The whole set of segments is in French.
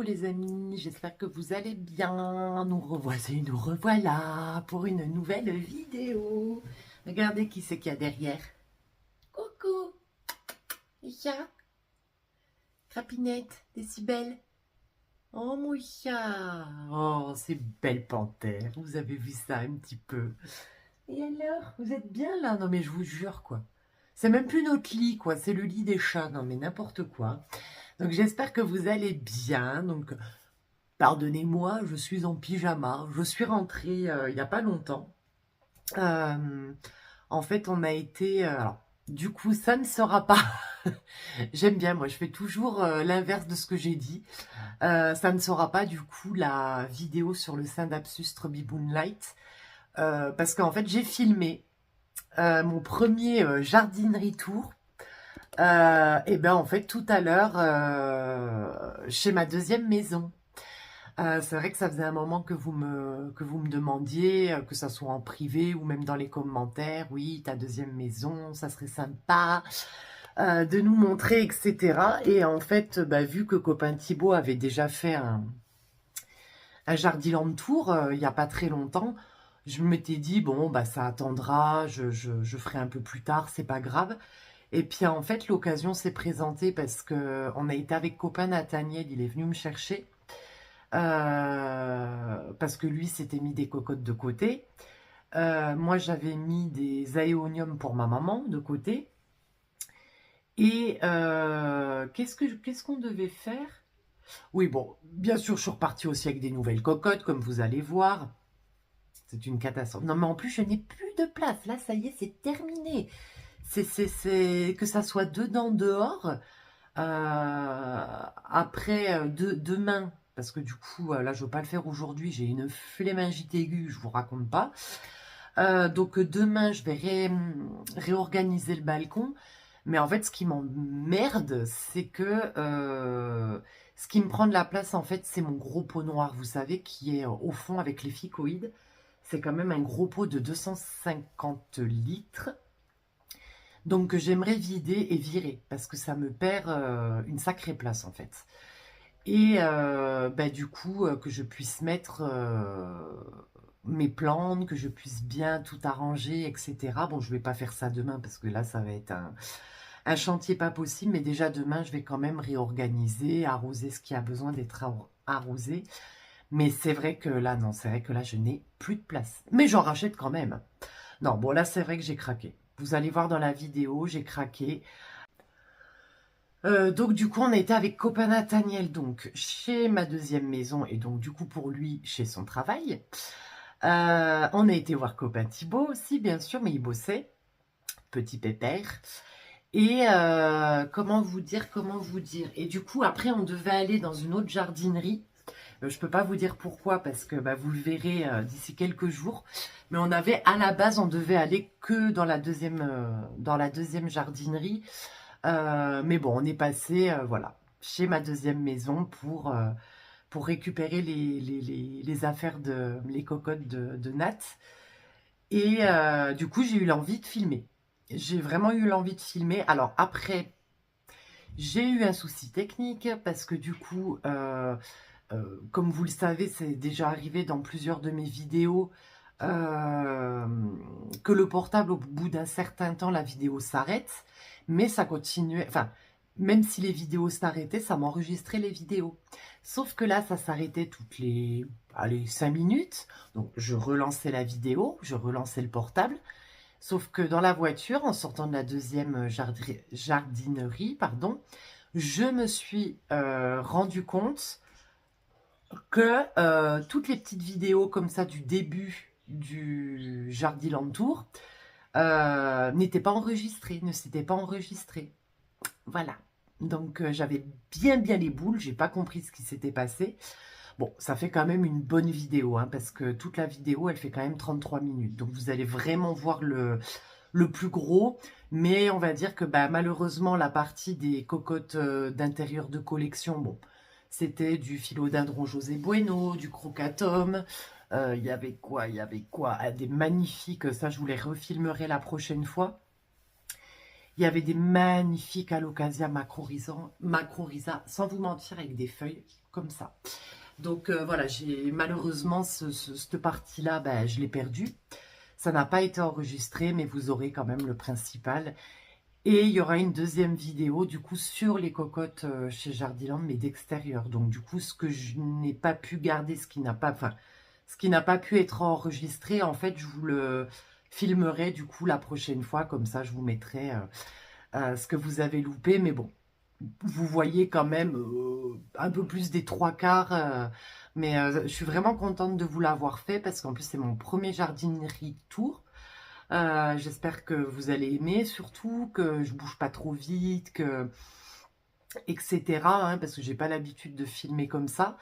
les amis, j'espère que vous allez bien. Nous revoilà pour une nouvelle vidéo. Regardez qui c'est qu'il y a derrière. Coucou, les chats, Crapinette, Décibel. Oh mon chat. Oh, c'est belle panthère. Vous avez vu ça un petit peu. Et alors, vous êtes bien là? Non mais je vous jure quoi. C'est même plus notre lit quoi, c'est le lit des chats. Non mais n'importe quoi. Donc j'espère que vous allez bien. Donc pardonnez-moi, je suis en pyjama. Je suis rentrée il n'y a pas longtemps. Euh, En fait, on a été... alors, du coup, ça ne sera pas... J'aime bien, moi, je fais toujours l'inverse de ce que j'ai dit. Ça ne sera pas, du coup, la vidéo sur le sein d'Absus Biboon Light. Parce qu'en fait, j'ai filmé mon premier jardinerie tour. Et ben en fait, tout à l'heure, chez ma deuxième maison. C'est vrai que ça faisait un moment que que vous me demandiez, que ça soit en privé ou même dans les commentaires, oui, ta deuxième maison, ça serait sympa de nous montrer, etc. Et en fait, bah, vu que copain Thibaut avait déjà fait un Jardiland Tour il n'y a pas très longtemps, je m'étais dit, bon, bah, ça attendra, je ferai un peu plus tard, c'est pas grave. Et puis en fait, l'occasion s'est présentée parce que on a été avec copain Nathaniel, il est venu me chercher. Parce que lui s'était mis des cocottes de côté. Moi, j'avais mis des aéoniums pour ma maman de côté. Et qu'est-ce qu'on devait faire? Oui, bon, bien sûr, je suis repartie aussi avec des nouvelles cocottes, comme vous allez voir. C'est une catastrophe. Non, mais en plus, je n'ai plus de place. Là, ça y est, c'est terminé. Que ça soit dedans, dehors. Après, demain, parce que du coup, là, je ne veux pas le faire aujourd'hui, j'ai une flémingite aiguë, je vous raconte pas. Donc demain, je vais réorganiser le balcon. Mais en fait, ce qui m'emmerde, c'est que ce qui me prend de la place, en fait, c'est mon gros pot noir, vous savez, qui est au fond avec les phycoïdes. C'est quand même un gros pot de 250 litres. Donc j'aimerais vider et virer parce que ça me perd une sacrée place en fait. Et bah, du coup que je puisse mettre mes plantes, que je puisse bien tout arranger, etc. Bon, je vais pas faire ça demain parce que là ça va être un chantier pas possible, mais déjà demain je vais quand même réorganiser, arroser ce qui a besoin d'être arrosé. Mais c'est vrai que là, non, c'est vrai que là je n'ai plus de place. Mais j'en rachète quand même. Non, bon là c'est vrai que j'ai craqué. Vous allez voir dans la vidéo, j'ai craqué. Donc du coup, on a été avec copain Nathaniel, donc chez ma deuxième maison, et donc du coup pour lui, chez son travail. On a été voir copain Thibaut aussi, bien sûr, mais il bossait, petit pépère. Et comment vous dire. Et du coup, après, on devait aller dans une autre jardinerie. Je peux pas vous dire pourquoi, parce que bah, vous le verrez d'ici quelques jours. Mais à la base, on devait aller que dans dans la deuxième jardinerie. Mais bon, on est passé, voilà, chez ma deuxième maison pour récupérer les affaires les cocottes de Nat. Et du coup, j'ai eu l'envie de filmer. J'ai vraiment eu l'envie de filmer. Alors après, j'ai eu un souci technique parce que du coup, comme vous le savez, c'est déjà arrivé dans plusieurs de mes vidéos euh, que le portable, au bout d'un certain temps, la vidéo s'arrête, mais ça continuait, enfin, même si les vidéos s'arrêtaient, ça m'enregistrait les vidéos. Sauf que là, ça s'arrêtait toutes les, allez, 5 minutes, donc je relançais la vidéo, je relançais le portable, sauf que dans la voiture, en sortant de la deuxième jardinerie, pardon, je me suis rendu compte que toutes les petites vidéos comme ça du début du Jardiland Tour n'étaient pas enregistrées, ne s'étaient pas enregistrées. Voilà. Donc j'avais bien les boules, j'ai pas compris ce qui s'était passé. Bon, ça fait quand même une bonne vidéo, hein, parce que toute la vidéo, elle fait quand même 33 minutes. Donc vous allez vraiment voir le plus gros. Mais on va dire que bah, malheureusement, la partie des cocottes d'intérieur de collection, bon, c'était du philodendron José Bueno, du crocatum. Il y avait quoi? Des magnifiques, ça je vous les refilmerai la prochaine fois. Il y avait des magnifiques Alocasia macrorhiza, sans vous mentir, avec des feuilles comme ça. Donc voilà, j'ai malheureusement cette partie-là, ben, je l'ai perdue. Ça n'a pas été enregistré, mais vous aurez quand même le principal. Et il y aura une deuxième vidéo, du coup, sur les cocottes chez Jardiland, mais d'extérieur. Donc, du coup, ce que je n'ai pas pu garder, ce qui n'a pas pu être enregistré, en fait, je vous le filmerai, du coup, la prochaine fois. Comme ça, je vous mettrai ce que vous avez loupé. Mais bon, vous voyez quand même un peu plus des 3/4. Mais je suis vraiment contente de vous l'avoir fait, parce qu'en plus, c'est mon premier jardinerie tour. J'espère que vous allez aimer, surtout que je bouge pas trop vite, etc. hein, parce que j'ai pas l'habitude de filmer comme ça.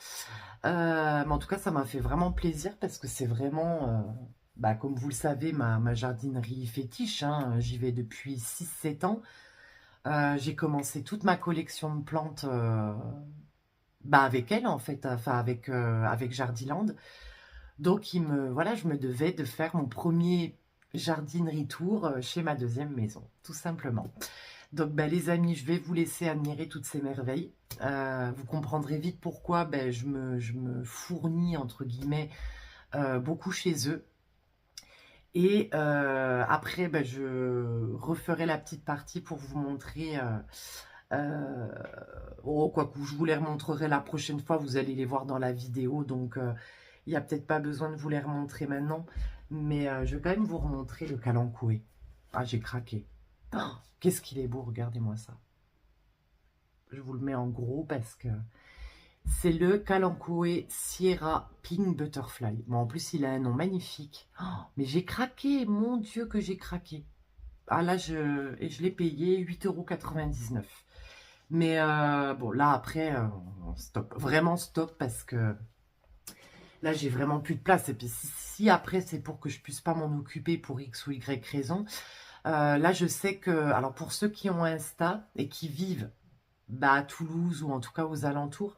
Mais en tout cas, ça m'a fait vraiment plaisir, parce que c'est vraiment, bah, comme vous le savez, ma jardinerie fétiche. hein. J'y vais depuis 6-7 ans. J'ai commencé toute ma collection de plantes bah, avec elle, en fait, enfin avec Jardiland. Donc, voilà, je me devais de faire mon premier jardinerie tour chez ma deuxième maison, tout simplement. Donc, ben, les amis, je vais vous laisser admirer toutes ces merveilles. Vous comprendrez vite pourquoi ben, je me fournis, entre guillemets, beaucoup chez eux. Et après, ben, je referai la petite partie pour vous montrer... oh, quoi que je vous les remontrerai la prochaine fois, vous allez les voir dans la vidéo, donc il n'y a peut-être pas besoin de vous les remontrer maintenant, mais je vais quand même vous remontrer le Kalanchoé. Ah, j'ai craqué. Oh, qu'est-ce qu'il est beau, regardez-moi ça. Je vous le mets en gros parce que c'est le Kalanchoé Sierra Pink Butterfly. Bon, en plus, il a un nom magnifique. Oh, mais j'ai craqué, mon Dieu que j'ai craqué. Ah là, je l'ai payé 8,99 €. Mais bon, là, après, stop. Vraiment stop, parce que là, j'ai vraiment plus de place. Et puis, si après, c'est pour que je puisse pas m'en occuper pour X ou Y raison, là, je sais que... Alors, pour ceux qui ont Insta et qui vivent bah, à Toulouse ou en tout cas aux alentours,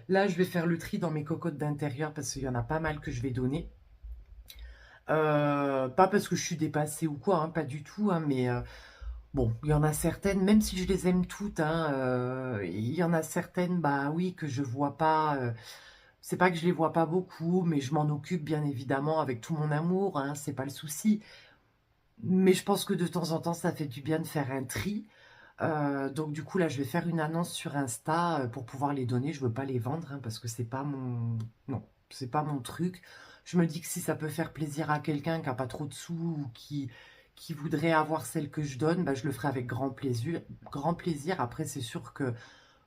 là, je vais faire le tri dans mes cocottes d'intérieur, parce qu'il y en a pas mal que je vais donner. Pas parce que je suis dépassée ou quoi, hein, pas du tout, hein, mais... bon, il y en a certaines, même si je les aime toutes, hein, il y en a certaines, bah oui, que je vois pas. C'est pas que je les vois pas beaucoup, mais je m'en occupe bien évidemment avec tout mon amour, hein, c'est pas le souci. Mais je pense que de temps en temps, ça fait du bien de faire un tri. Donc du coup, là, je vais faire une annonce sur Insta pour pouvoir les donner. Je veux pas les vendre, hein, parce que c'est pas mon... Non, c'est pas mon truc. Je me dis que si ça peut faire plaisir à quelqu'un qui a pas trop de sous ou qui voudrait avoir celle que je donne, bah, je le ferai avec grand plaisir. Grand plaisir. Après, c'est sûr que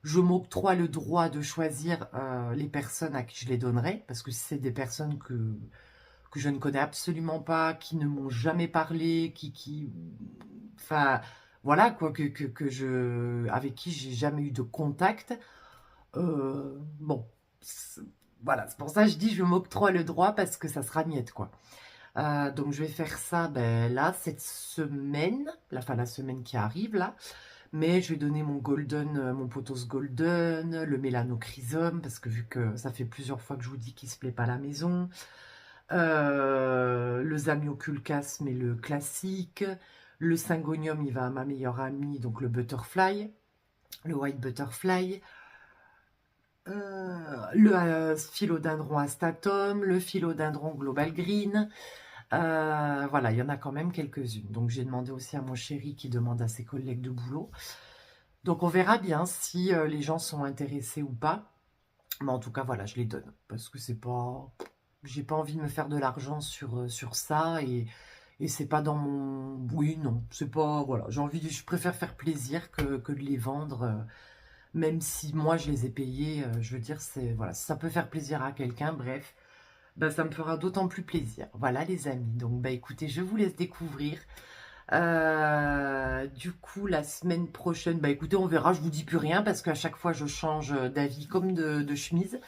je m'octroie le droit de choisir les personnes à qui je les donnerai, parce que si c'est des personnes que je ne connais absolument pas, qui ne m'ont jamais parlé, enfin, voilà, quoi, avec qui j'ai jamais eu de contact, bon, voilà, c'est pour ça que je dis je m'octroie le droit, parce que ça sera miette, quoi. Donc je vais faire ça ben, là, cette semaine, enfin la semaine qui arrive là, mais je vais donner mon golden, mon pothos golden, le mélanochrysum, parce que vu que ça fait plusieurs fois que je vous dis qu'il se plaît pas à la maison, le zamioculcas, mais le classique, le syngonium, il va à ma meilleure amie, donc le butterfly, le white butterfly, le philodendron astatum, le philodendron global green. Voilà, il y en a quand même quelques-unes. Donc, j'ai demandé aussi à mon chéri qui demande à ses collègues de boulot. Donc, on verra bien si les gens sont intéressés ou pas. Mais en tout cas, voilà, je les donne. Parce que c'est pas... J'ai pas envie de me faire de l'argent sur ça. Et c'est pas dans mon... Oui, non, c'est pas... Voilà, je préfère faire plaisir que de les vendre. Même si moi, je les ai payés. Je veux dire, c'est... Voilà, si ça peut faire plaisir à quelqu'un, bref... Ben, ça me fera d'autant plus plaisir. Voilà les amis. Donc bah écoutez, je vous laisse découvrir. Du coup, la semaine prochaine, bah écoutez, on verra. Je vous dis plus rien parce qu'à chaque fois, je change d'avis comme de chemise.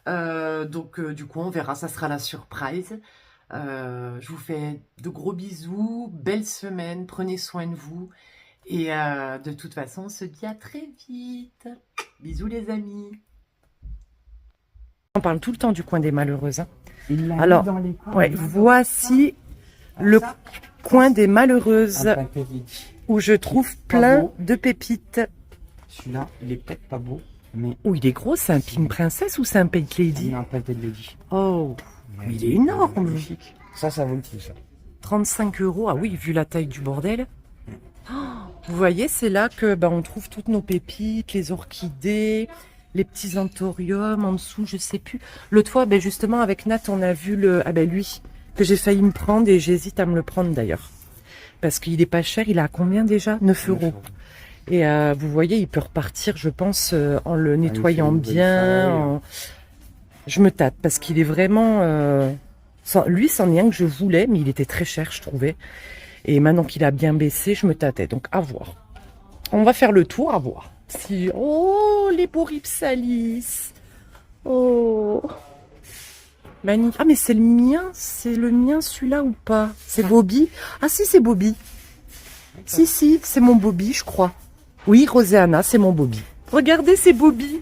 Donc du coup, on verra. Ça sera la surprise. Je vous fais de gros bisous. Belle semaine. Prenez soin de vous. Et de toute façon, on se dit à très vite. Bisous les amis. On parle tout le temps du coin des malheureuses. Hein. Alors, ouais, voici le coin des malheureuses. où je trouve Pas plein beau. de pépites. Celui-là, il est peut-être pas beau, mais Oh, il est gros, c'est un Pink Princess ou c'est un Pink il Lady? a un pâté de Lady. Oh, mais il est énorme. Magnifique. Ça vaut le coup, ça. 35 €. Ah oui, vu la taille du bordel. Oh, vous voyez, c'est là que ben, on trouve toutes nos pépites, les orchidées, les petits anthoriums en dessous, je sais plus. L'autre fois, ben, justement, avec Nat, on a vu lui, que j'ai failli me prendre et j'hésite à me le prendre d'ailleurs. Parce qu'il est pas cher, il a combien déjà? 9 €. Et vous voyez, il peut repartir, je pense, en le nettoyant bien. Je me tâte parce qu'il est vraiment... Lui, c'en est un que je voulais, mais il était très cher, je trouvais. Et maintenant qu'il a bien baissé, je me tâtais. Donc, à voir. On va faire le tour, à voir. Si... Oh, les beaux Ripsalis. Oh. Magnifique. Ah, mais c'est le mien. C'est le mien, celui-là, ou pas? C'est Bobby? Ah, si, c'est Bobby. Si, c'est mon Bobby, je crois. Oui, Roséana, c'est mon Bobby. Regardez, c'est Bobby.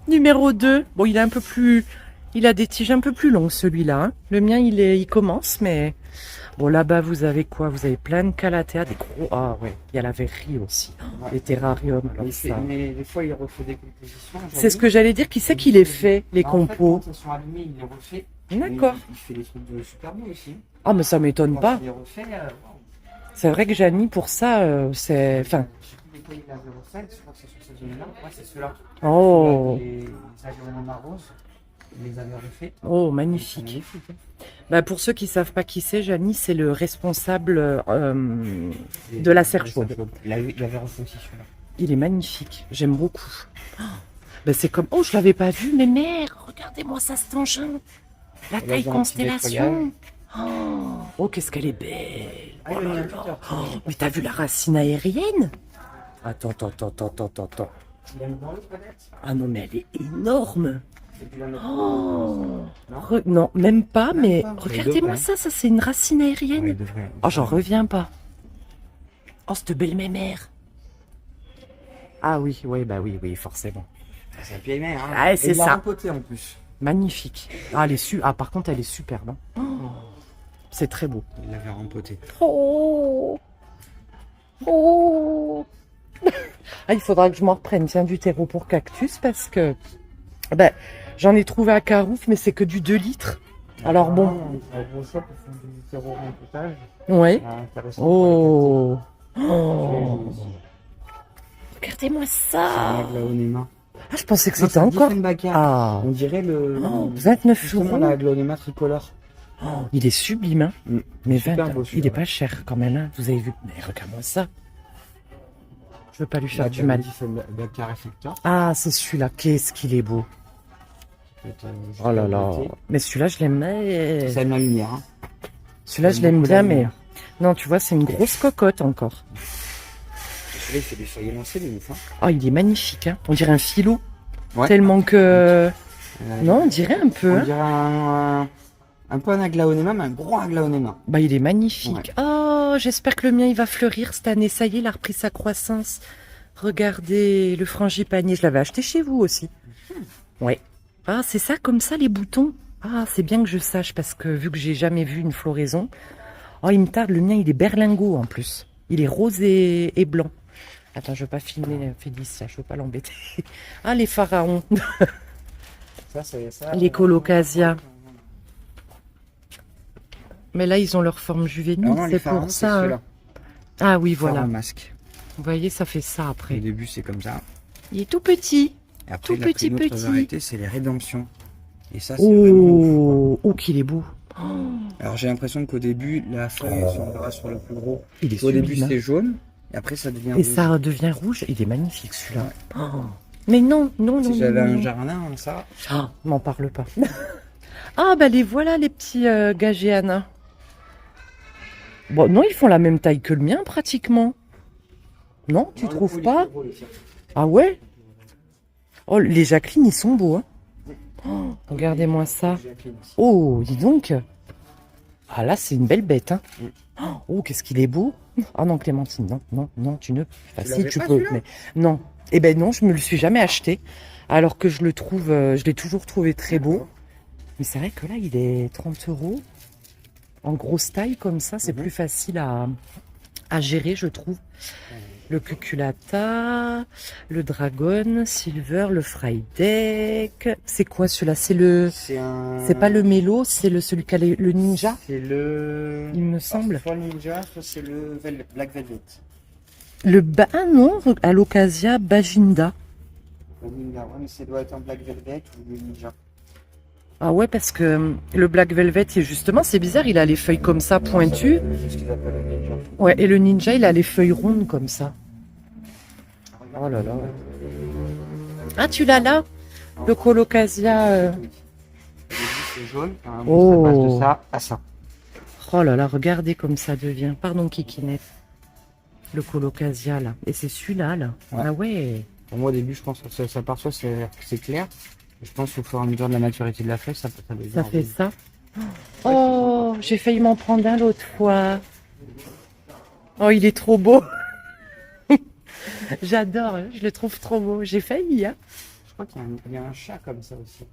Numéro 2. Bon, il est un peu plus... Il a des tiges un peu plus longues, celui-là. Hein. Le mien, il commence, mais... Bon, là-bas, vous avez quoi? Vous avez plein de calathea, des gros... Ah, ouais. Il y a la verrerie aussi. Les terrariums. Alors ça... Mais des fois, il refait des compositions. C'est ce que j'allais dire. Qui c'est qui les fait, les compos? En fait, quand ils sont allumés, il les refait. D'accord. Il fait des trucs de super beaux aussi. Ah, mais ça m'étonne pas. Il les refait, C'est vrai que Janie, pour ça, c'est... Enfin... Je sais plus lesquels il avait refait. Je crois que c'est sur cette zone-là. Ouais, c'est ceux-là. Oh. Les agréments roses. Il les avait refait. Oh, magnifique. Bah, pour ceux qui ne savent pas qui c'est, Janie, c'est le responsable de la serre chaude. Il avait refait aussi celui-là. Il est magnifique, j'aime beaucoup. Oh, bah, c'est comme... Oh, je l'avais pas vu, mais merde, regardez-moi ça, cet engin. La taille constellation. Oh, qu'est-ce qu'elle est belle. Oh là là. Oh, mais t'as vu la racine aérienne? Attends. Ah non, mais elle est énorme. Oh. Non, même pas, mais regardez-moi ça, c'est une racine aérienne. Oh, j'en reviens pas. Oh, cette belle mémère. Ah oui, forcément. C'est la vieille mère, hein. Ah, c'est ça. Rempoté en plus. Magnifique. Ah, par contre, elle est superbe. Hein. Oh, c'est très beau. Il l'avait rempoté. Oh. Ah, il faudra que je m'en reprenne, tiens, du terreau pour cactus, parce que ben, j'en ai trouvé à Carouf, mais c'est que du 2 litres. Alors bon. Ouais. Oh. Regardez-moi ça. Ah, je pensais que c'était encore. Ah. On dirait le. 29 €. La aglaonema tricolore. Oh, il est sublime, hein. Mais il est pas ouais. cher quand même, hein. Vous avez vu. Mais regarde-moi ça. Je veux pas lui faire du mal. Ah, c'est celui-là. Qu'est-ce qu'il est beau. Oh là là. Mais celui-là, je l'aime. Ça aime la lumière. Hein. Celui-là, je l'aime bien, mais... Non, tu vois, c'est une grosse cocotte encore. Celui-là, il fait des feuilles élancées, les moufs. Oh, il est magnifique, hein. On dirait un philo. Ouais. Tellement que... Non, on dirait un peu. On dirait un peu un aglaonema, mais un gros aglaonema. Bah, il est magnifique. Ouais. Oh, j'espère que le mien, il va fleurir cette année. Ça y est, il a repris sa croissance. Regardez, le frangipanier. Je l'avais acheté chez vous aussi. Ouais. Ah, c'est ça, comme ça, les boutons. Ah, c'est bien que je sache, parce que vu que j'ai jamais vu une floraison. Oh, il me tarde, le mien, il est berlingot en plus. Il est rose et blanc. Attends, je veux pas filmer Félicia, je veux pas l'embêter. Ah, les pharaons. Les colocasia. Mais là, ils ont leur forme juvénile, c'est pour ça. Hein. Ah oui, voilà. Masque. Vous voyez, ça fait ça après. Au début, c'est comme ça. Il est tout petit. Et après, tout petit. Variété, c'est les rédemptions. Et ça, c'est oh, qu'il est beau. Oh. Alors, j'ai l'impression qu'au début, la feuille semblera sur le plus gros. Il est au début, c'est jaune. Et après, ça devient rouge. Et ça devient rouge. Il est magnifique, celui-là. Ouais. Oh. Mais non. Si j'avais un jardin, ça... Ah, m'en parle pas. Ah, bah les voilà, les petits Gagéana. Bon, non, ils font la même taille que le mien, pratiquement. Non, tu trouves pas? Ah ouais? Oh, les Jacqueline, ils sont beaux, hein. Oh, regardez-moi ça. Oh, dis donc. Ah là, c'est une belle bête, hein. Oh, qu'est-ce qu'il est beau. Ah non, Clémentine, non, tu ne... Enfin, si, tu peux, mais... Non. Eh ben non, je me le suis jamais acheté. Alors que je le trouve... je l'ai toujours trouvé très beau. Mais c'est vrai que là, il est 30 €. En grosse taille, comme ça, c'est plus facile à à gérer, je trouve. Le cuculata, le dragon, silver, le Frydek. C'est quoi celui-là? C'est pas le mélo, c'est celui qui a le ninja, C'est le... il me semble. Soit le ninja, soit c'est le Black Velvet. Ah non, à l'Ocasia, Bajinda. Le ninja, ouais, mais ça doit être un Black Velvet ou le ninja. Ah ouais, parce que le Black Velvet, justement, c'est bizarre, il a les feuilles comme ça, pointues. C'est ce qu'ils appellent le ninja. Ouais, et le ninja, il a les feuilles rondes comme ça. Oh là là. Ah, tu l'as là? Le Colocasia. Oui. Au début, c'est jaune, ça passe Oh. de ça à ça. Oh là là, regardez comme ça devient. Pardon, Kikinette. Le Colocasia, là. Et c'est celui-là, là. Ouais. Ah ouais. Pour moi, au début, je pense que ça part soit c'est clair. Je pense qu'au fur et à mesure de la maturité de la feuille, ça devient Ça fait rouge. ça. Oh, j'ai failli m'en prendre un l'autre fois. Oh, il est trop beau. J'adore, hein, je le trouve trop beau. J'ai failli, hein. Je crois qu'il y a un chat comme ça aussi.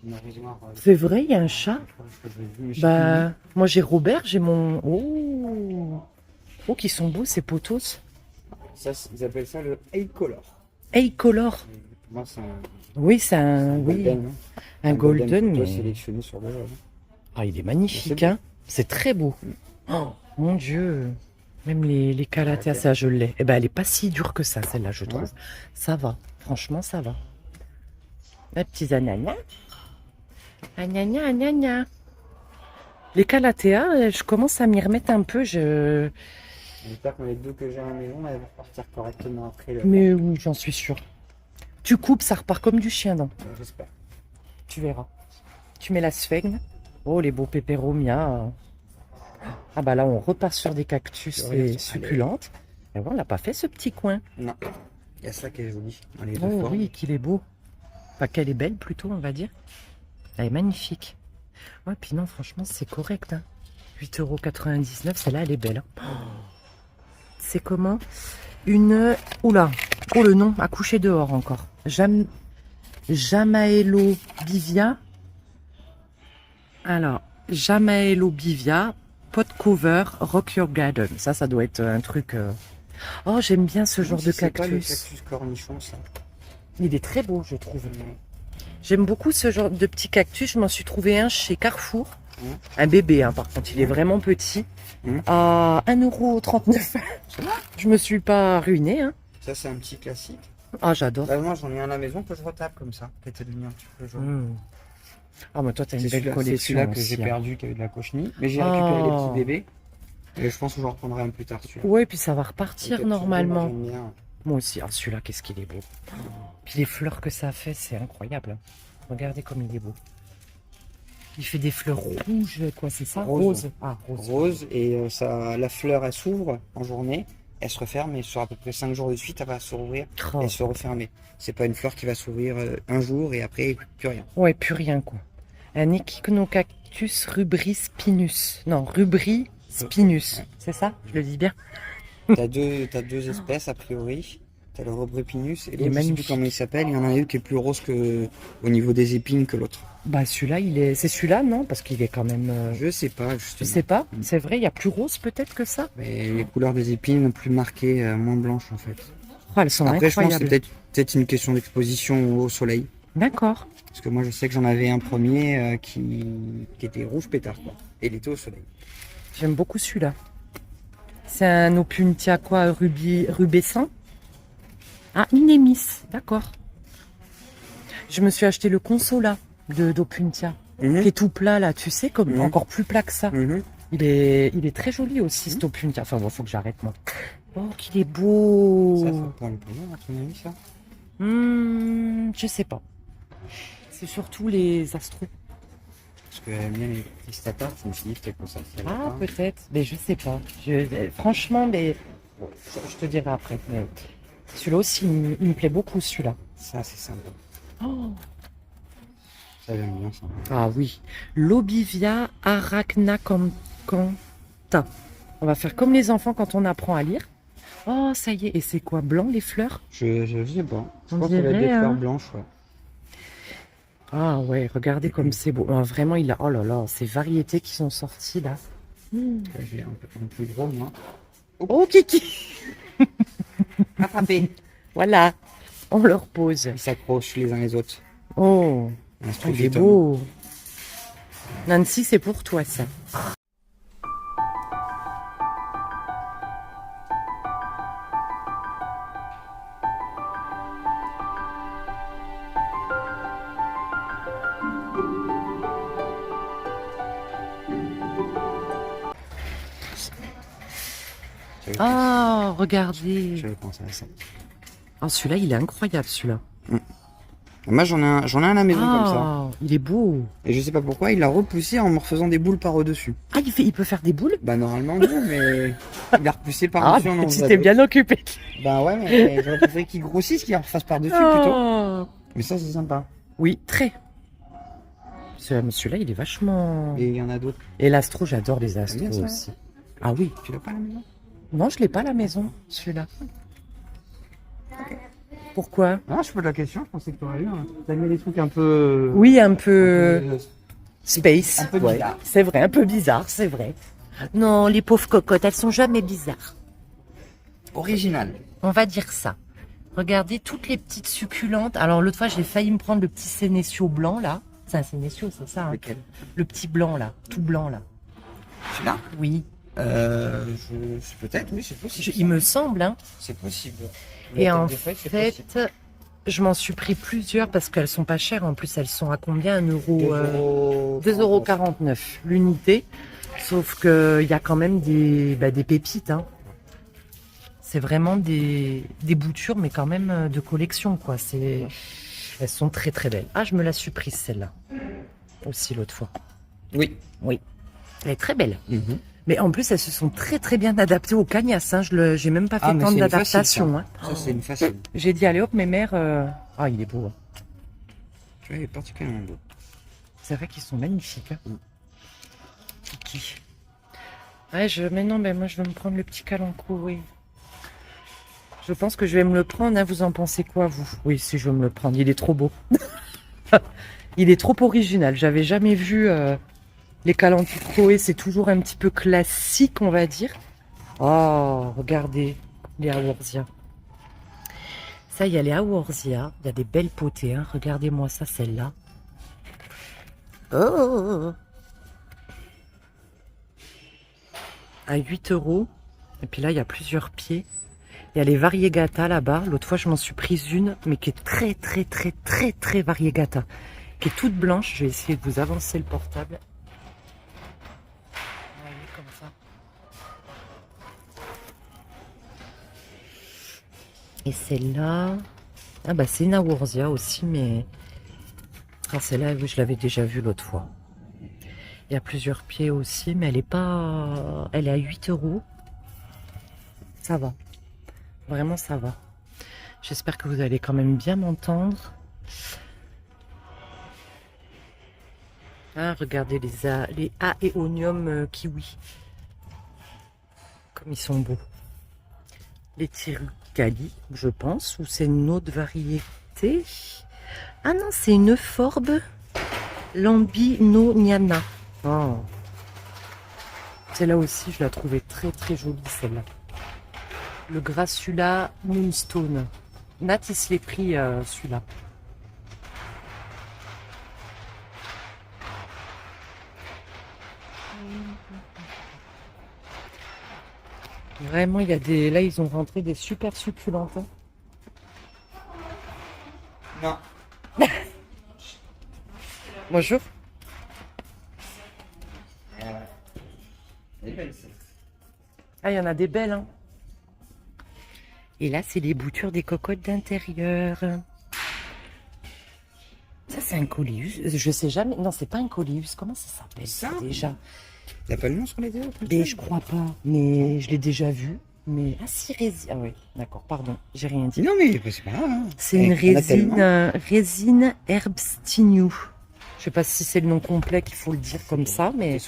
Une armoire, C'est vrai, il y a un chat. je crois que je l'ai vu, mais je sais Bah, moi j'ai Robert, j'ai mon... Oh, oh, qui sont beaux ces potos. plus. Ça, ils appellent ça le Eye Color. Hey, color. Pour moi, c'est un Oui, c'est un... Oui, golden. Hein. un golden, photo mais... sélectionné sur le. Ah, il est magnifique, C'est beau. hein. C'est très beau. Oh, mon Dieu. Même les calatéas, ça, je l'ai. Eh ben, elle est pas si dure que ça, celle-là, je trouve. Ouais. Ça va. Franchement, ça va. Un petit ananas. Ananas, ananas. Les calatéas, je commence à m'y remettre un peu. J'espère que les deux que j'ai à la maison, elles vont partir correctement après le. Mais oui, j'en suis sûre. Tu coupes, ça repart comme du chien, non? J'espère. Tu verras. Tu mets la sphène. Oh, les beaux peperomia. Ah bah là, on repasse sur des cactus Regarde, et allez. succulentes. Et voilà, on l'a pas fait ce petit coin. Non. Il y a ça qui est joli. Dans les deux Oh formes. oui, qu'il est beau. Enfin, qu'elle est belle plutôt, on va dire. Elle est magnifique. Ouais, puis non, franchement, c'est correct. Hein. 8,99 €, celle-là, elle est belle. Hein. C'est comment? Une... Oula. Oh, le nom, à coucher dehors encore. Jamaello Bivia. Alors, Jamaello Bivia, pot cover, rock your garden. Ça doit être un truc... Oh, j'aime bien ce genre de C'est pas le cactus. cactus cornichon, ça. Il est très beau, je trouve. J'aime beaucoup ce genre de petit cactus. Je m'en suis trouvé un chez Carrefour. Un bébé, hein, par contre, il est vraiment petit. À 1,39 €. Je me suis pas ruinée. Hein. Ça, c'est un petit classique. Ah, j'adore. Bah, moi, j'en ai un à la maison que je retape comme ça, qui était devenu un petit peu jaune. Ah, mais toi, t'as une C'est belle celui-là collection que j'ai aussi. Hein. perdu, qui avait de la cochenille. Mais j'ai récupéré les Oh. petits bébés. Et je pense que je reprendrai un plus tard celui-là. Ouais, puis ça va Le repartir cactus, normalement. moi, j'aime bien. Moi aussi. Ah, celui-là, qu'est-ce qu'il est beau. Puis les fleurs que ça fait, c'est incroyable. Hein. Regardez comme il est beau. Il fait des fleurs rouges, quoi, c'est ça? Rose. Ah, rose. Rose, et ça, la fleur, elle s'ouvre en journée. Elle se referme et sur à peu près 5 jours de suite, elle va se rouvrir Oh. et se refermer. C'est pas une fleur qui va s'ouvrir un jour et après plus rien. Ouais, plus rien, quoi. Un Echinocactus rubri spinus. Non, rubri spinus. Ouais. C'est ça? Je le dis bien? T'as deux espèces a priori. T'as le Robrepinus et Il est l'autre, je sais plus magnifique. comment il s'appelle. Il y en a un qui est plus rose que au niveau des épines que l'autre. Bah, celui-là, c'est celui-là, non? Parce qu'il est quand même... Je sais pas, Je justement. sais pas. C'est vrai, il y a plus rose peut-être que ça? Mais les couleurs des épines plus marquées, moins blanches en fait. Oh, elles sont Après, je pense que incroyables. c'est peut-être une question d'exposition au soleil. D'accord. Parce que moi, je sais que j'en avais un premier qui était rouge pétard, quoi. Et il était au soleil. J'aime beaucoup celui-là. C'est un Opuntia quoi, rubescent? Ah, Inémis, d'accord. Je me suis acheté le consola d'Opuntia, qui est tout plat là, tu sais, comme encore plus plat que ça. Il est très joli aussi, cet Opuntia. Enfin bon, faut que j'arrête moi. Oh, qu'il est beau. Ça prend le prénom, à ton avis, ça? Je sais pas. C'est surtout les astros. Parce qu'elle aime bien les cristata, je me suis dit peut-être que ça se Ah, peut-être. Mais je sais pas. Franchement, mais bon, je te dirai après. Mais celui-là aussi, il me plaît beaucoup, celui-là. Ça, c'est sympa. Oh. Ça, j'aime bien ça. Ah oui. Lobivia arachnacantha. On va faire comme les enfants quand on apprend à lire. Oh, ça y est. Et c'est quoi, blanc, les fleurs? Je sais pas. Je On pense que ça va être des dirait, fleurs hein. blanches, ouais. Ah ouais, regardez comme c'est beau. Ah, vraiment, oh là là, ces variétés qui sont sorties là. Là, j'ai un peu plus gros, moi. Oh, Kiki! Attrapé. Voilà, on le repose. Ils s'accrochent les uns les autres. Oh, On se il trouve est les tomes. beau. Nancy, c'est pour toi, ça. Oh, regardez. J'avais pensé à ça. Oh, celui-là, il est incroyable, celui-là. Moi, j'en ai un à la maison comme ça. Oh, il est beau. Et je sais pas pourquoi, il l'a repoussé en me refaisant des boules par au-dessus. Ah, il peut faire des boules? Bah, normalement, non, mais il a repoussé Ah, par-dessus en en tu faisant t'es d'autres. bien occupé. Bah ouais, mais j'aurais préféré qu'il grossisse, qu'il en refasse par-dessus plutôt. Oh. Mais ça, c'est sympa. Oui, très. Mais celui-là, il est vachement... Et il y en a d'autres. Et l'astro, j'adore les astros bien ça aussi. Ah oui. Tu l'as pas à la maison? Non, je l'ai pas à la maison, celui-là. Pourquoi? Ah, je pose la question, je pensais que tu aurais eu. T'as mis des trucs un peu. Oui, un peu un peu, space. un peu Ouais. bizarre. C'est vrai, un peu bizarre, c'est vrai. Non, les pauvres cocottes, elles sont jamais bizarres. Original. On va dire ça. Regardez toutes les petites succulentes. Alors l'autre fois, j'ai failli me prendre le petit sénécio blanc là. C'est un sénécio, c'est ça, hein? Lequel? Le petit blanc là, tout blanc là. Celui-là? Oui, Peut-être, oui, c'est possible. il me semble, hein. C'est possible. Et La en tête de feuille, c'est fait, possible. je m'en suis pris plusieurs parce qu'elles sont pas chères. En plus, elles sont à combien? 2 2,49 € l'unité. Sauf qu'il y a quand même des pépites, hein. C'est vraiment des boutures, mais quand même de collection, quoi. Elles sont très très belles. Ah, je me la suis prise celle-là. Aussi l'autre fois. Oui. Oui. Elle est très belle. Mais en plus, elles se sont très très bien adaptées au cagnas, hein. J'ai même pas fait mais tant c'est une d'adaptation, facile, hein. Ça, c'est une facile. J'ai dit, allez hop, mes mères. Ah, il est beau, hein. Tu vois, il est particulièrement beau. C'est vrai qu'ils sont magnifiques, hein. Kiki. Ouais, mais non, moi je vais me prendre le petit calanco, oui. Je pense que je vais me le prendre, hein. Vous en pensez quoi, vous? Oui, si je veux me le prendre, il est trop beau. Il est trop original. J'avais jamais vu les calanques Chloé, c'est toujours un petit peu classique, on va dire. Oh, regardez les Aworsia. Ça, il y a les Aworsia. Il y a des belles potées, hein. Regardez-moi ça, celle-là. Oh, à 8 €. Et puis là, il y a plusieurs pieds. Il y a les variegata là-bas. L'autre fois, je m'en suis prise une, mais qui est très, très, très, très, très variegata. Qui est toute blanche. Je vais essayer de vous avancer le portable. Voyez, comme ça. Et celle-là... Ah bah, c'est une Aworsia aussi, mais... Ah, celle-là, oui, je l'avais déjà vue l'autre fois. Il y a plusieurs pieds aussi, mais elle est pas... Elle est à 8 €. Ça va. Vraiment, ça va. J'espère que vous allez quand même bien m'entendre. Ah, regardez les Aeonium kiwi. Comme ils sont beaux. Les Tirucali, je pense. Ou c'est une autre variété. Ah non, c'est une Euphorbes lambinoniana. Oh. Celle-là aussi, je la trouvais très très jolie, celle-là. Le Grassula Moonstone. Nat, il se l'est pris, celui-là. Vraiment, il y a des... Là, ils ont rentré des super succulentes, hein. Non. Bonjour. Ah, il y en a des belles, hein. Et là, c'est les boutures des cocottes d'intérieur. Ça, c'est un coléus. Je sais jamais. Non, c'est pas un coléus. Comment ça s'appelle ça déjà? T'as pas le nom sur les deux? Mais je crois pas. Mais je l'ai déjà vu. Mais ah si, résine. Ah oui, d'accord. Pardon, j'ai rien dit. Non, mais c'est pas grave. Hein. C'est une résine Herbstiniu. Je sais pas si c'est le nom complet qu'il faut le dire comme ça, mais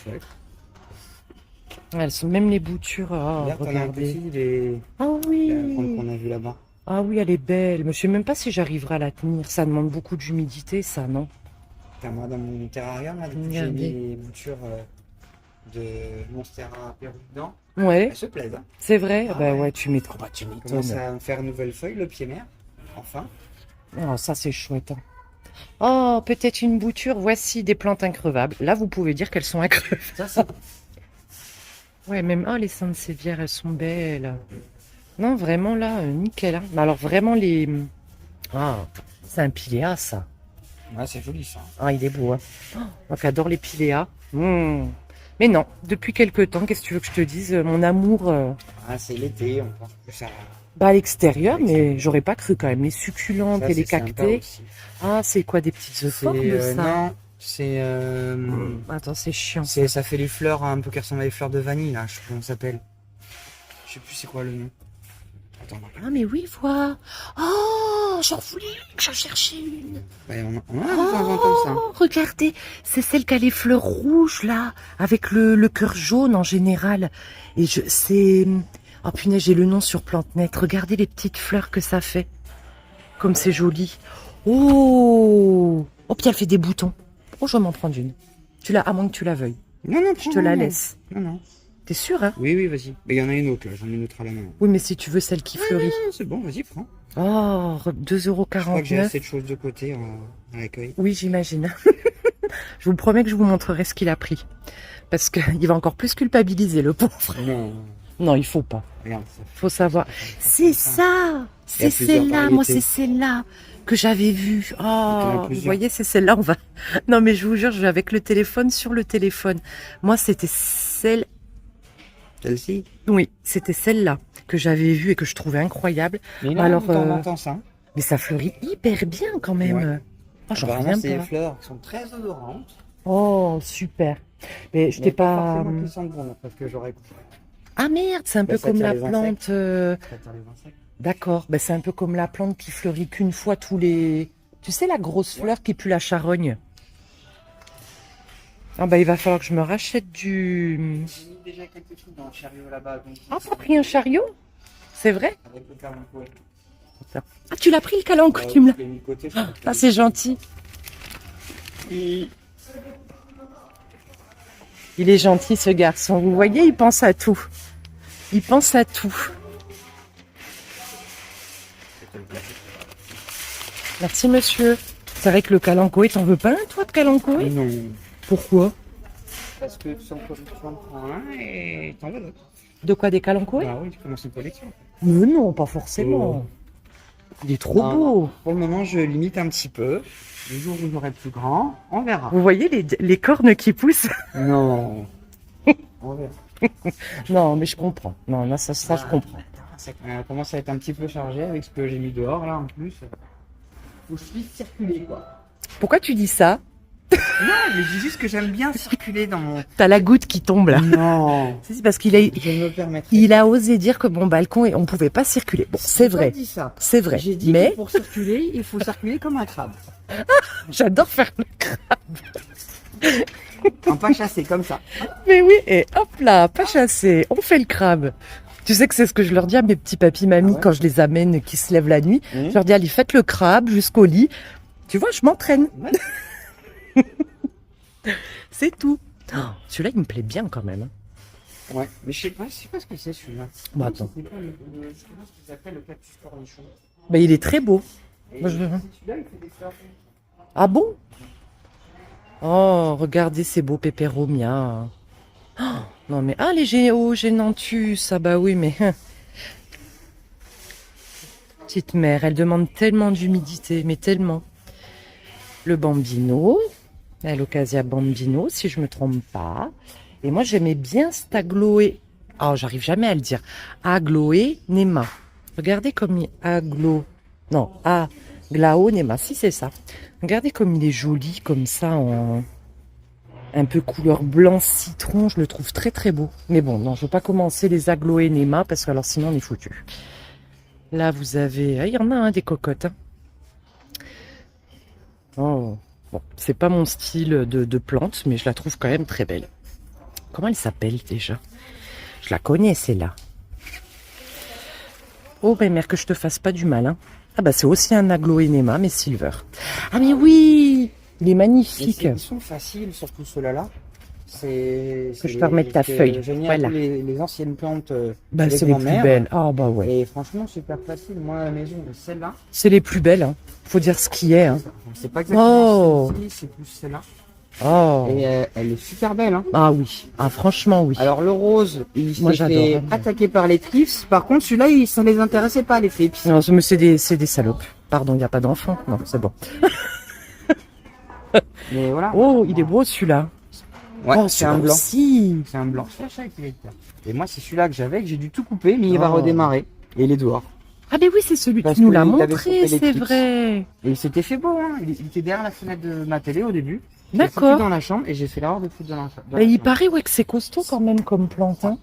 elles sont même les boutures. Oh, regarde, regardez. Aussi les... Ah oui. qu'on a vu là-bas. Ah oui, elle est belle. Mais je sais même pas si j'arriverai à la tenir. Ça demande beaucoup d'humidité, ça, non? Moi, dans mon terrarium, là, j'ai mis les boutures de Monstera Pérou dedans. Ouais, Elles se plaisent. Hein. c'est vrai. Ah Bah ouais. ouais, tu m'étonnes. Bah, tu Commence m'étonnes. à me faire une nouvelle feuille, le pied mère. Enfin. Oh, ça c'est chouette. Hein. Oh, peut-être une bouture. Voici des plantes increvables. Là, vous pouvez dire qu'elles sont increvables. Ça, c'est. Ouais, même les saintes-sévières, elles sont belles. Non, vraiment là, nickel. Hein. Mais alors vraiment les. Ah, c'est un piléa ça. Ouais, c'est joli ça. Ah, il est beau. Hein. Oh, moi qui adore les piléas. Mais non, depuis quelque temps, qu'est-ce que tu veux que je te dise? Mon amour, Ah, c'est l'été, on pense plus à. bah à l'extérieur, À mais l'extérieur. j'aurais pas cru quand même. Les succulentes Ça, et les c'est sympa cactés. aussi. Ah, c'est quoi des petites C'est. euphorbes ça? Non, c'est. Attends, c'est chiant. Ça fait des fleurs un peu qui ressemblent à des fleurs de vanille, là. Je sais plus comment ça s'appelle. Je sais plus c'est quoi le nom. Attends, Ah, mais oui, vois. Oh, j'en voulais, j'en cherchais une. ouais, on a de temps en temps ça. Oh, regardez, c'est celle qui a les fleurs rouges là, avec le cœur jaune en général. Et c'est. Oh punaise, j'ai le nom sur PlanteNet. Regardez les petites fleurs que ça fait. Comme c'est joli. Oh, oh, puis elle fait des boutons. Oh, je vais m'en prendre une. À moins que tu la veuilles. Non, non, Je te la non. laisse. Non, non. T'es sûr, hein? Oui, oui, vas-y. Mais il y en a une autre là, j'en ai une autre à la main. Oui, mais si tu veux celle qui fleurit. Ah, c'est bon, vas-y, prends. Oh, Je crois que j'ai 2,49 €. assez de choses de côté à l'accueil. Oui, j'imagine. Je vous promets que je vous montrerai ce qu'il a pris. Parce qu'il va encore plus culpabiliser, le pauvre. Non, Non, il faut pas. regarde ça. Faut savoir. C'est ça. Il y a C'est plusieurs celle-là. Moi, variétés. c'est celle-là que j'avais vue. Il y en a Oh, vous plusieurs. voyez, c'est celle-là. On va. Non, mais je vous jure, je vais avec le téléphone sur le téléphone. Moi, c'était celle. Celle-ci. Oui, c'était celle-là que j'avais vue et que je trouvais incroyable. Mais là, Alors, de temps en temps, ça. Mais ça fleurit hyper bien quand même. Ouais. Oh, j'en Apparemment, reviens c'est des pas. fleurs qui sont très odorantes. Oh, super. Mais je Mais t'ai pas. forcément qui sentent bon, parce que j'aurais coupé. Ah merde, c'est un Bah, peu ça comme attire la les plante. Ça attire les insectes. D'accord, ben, c'est un peu comme la plante qui fleurit qu'une fois tous les. Tu sais, la grosse fleur qui pue la charogne. Ah bah il va falloir que je me rachète du. J'ai mis déjà quelques trucs dans le chariot là-bas. donc Ah, t'as pris un chariot? C'est vrai? Avec le calanco. Ah, tu l'as pris le calanque, tu me l'as. Je l'ai mis de côté. Ah, c'est gentil. Il est gentil ce garçon. Vous voyez, il pense à tout. Il pense à tout. Merci monsieur. C'est vrai que le calancoé, t'en veux pas un toi de calancoé? Non. Pourquoi? Parce que tu en prends un et t'en veux d'autres. De quoi, des calancoé? Bah oui, tu commences une collection. Mais non, pas forcément. Oh. Il est trop Non. beau. Pour le moment, je limite un petit peu. Le jour où j'aurai plus grand, on verra. Vous voyez les cornes qui poussent? Non. On verra. Non, mais je comprends. Non, là, ça je comprends. Ça commence à être un petit peu chargé avec ce que j'ai mis dehors là en plus. Faut que je puisse circuler quoi. Pourquoi tu dis ça? Non, mais je dis juste que j'aime bien circuler dans mon. T'as la goutte qui tombe là. Non. C'est parce qu'il a, Je ne me permettrai. il a osé dire que mon balcon, on pouvait pas circuler. Bon, c'est J'ai vrai. pas dit ça. C'est vrai. J'ai dit Mais que pour circuler, il faut circuler comme un crabe. j'adore faire le... En pas chasser comme ça. Mais oui, et hop là, pas chassé. On fait le crabe. Tu sais que c'est ce que je leur dis à mes petits papis mamies Ah ouais quand je les amène, qui se lèvent la nuit. Mmh. Je leur dis, allez, faites le crabe jusqu'au lit. Tu vois, je m'entraîne. Ouais. C'est tout. Oh, celui-là, il me plaît bien quand même. Ouais, mais je sais pas ce que c'est celui-là. Bah, attends. C'est pas je sais pas ce qu'ils appellent le cactus cornichon. Mais il est très beau. Et Moi, je veux- celui-là, il fait des fleurs. Ah bon? Oh, regardez ces beaux pépéromia. Oh, non mais, ah les génanthus, ah bah oui mais... Petite mère, elle demande tellement d'humidité, mais tellement. Le bambino, l'Ocasia bambino, si je me trompe pas. Et moi j'aimais bien cet agloé. Oh, j'arrive jamais à le dire. Agloé Nema. Regardez comme il... Non, Aglao Nema, si c'est ça. Regardez comme il est joli, comme ça, en un peu couleur blanc citron. Je le trouve très très beau. Mais bon, non, je ne veux pas commencer les agloénémas parce que alors sinon on est foutu. Là, vous avez... Ah, il y en a des cocottes. Hein. Oh, bon, c'est pas mon style de plante, mais je la trouve quand même très belle. Comment elle s'appelle déjà? Je la connais, celle-là. Oh, ben mère, que je te fasse pas du mal, hein. Ah bah c'est aussi un agloénéma, mais silver. Ah mais oui, il est magnifique. Ils sont faciles, surtout ceux-là. Que je te remette ta feuille. J'ai mis Voilà. un peu les anciennes plantes Bah, des c'est les plus grands-mères. belles. Ah, bah ouais. Et franchement, super facile. Moi, à la maison, celle-là, C'est les plus belles, hein. Faut dire ce qui est, hein. c'est pas exactement Oh. celle-ci, c'est plus celle-là. Oh. Et elle est super belle. Hein. Ah oui. Ah, franchement, oui. Alors, le rose, il Moi, s'est j'adore, fait hein. attaquer par les trips. Par contre, celui-là, ça les intéressait pas, les trips. Non, mais c'est des salopes. Pardon, il n'y a pas d'enfant. Non, c'est bon. Mais voilà. Oh, il est beau celui-là. Ouais, Oh, c'est un blanc. Si. C'est un blanc. Et moi, c'est celui-là que j'avais, que j'ai dû tout couper, mais il va Oh. redémarrer. Et il est dehors. Ah, ben oui, c'est celui Parce qui nous que l'a il avait montré, coupé les c'est clips. vrai. Et il s'était fait beau, hein. Il était derrière la fenêtre de ma télé au début. Je l'ai foutu D'accord. dans la chambre et j'ai fait l'erreur de foutre dans la chambre. Et il paraît ouais, que c'est costaud quand même comme plante. Hein.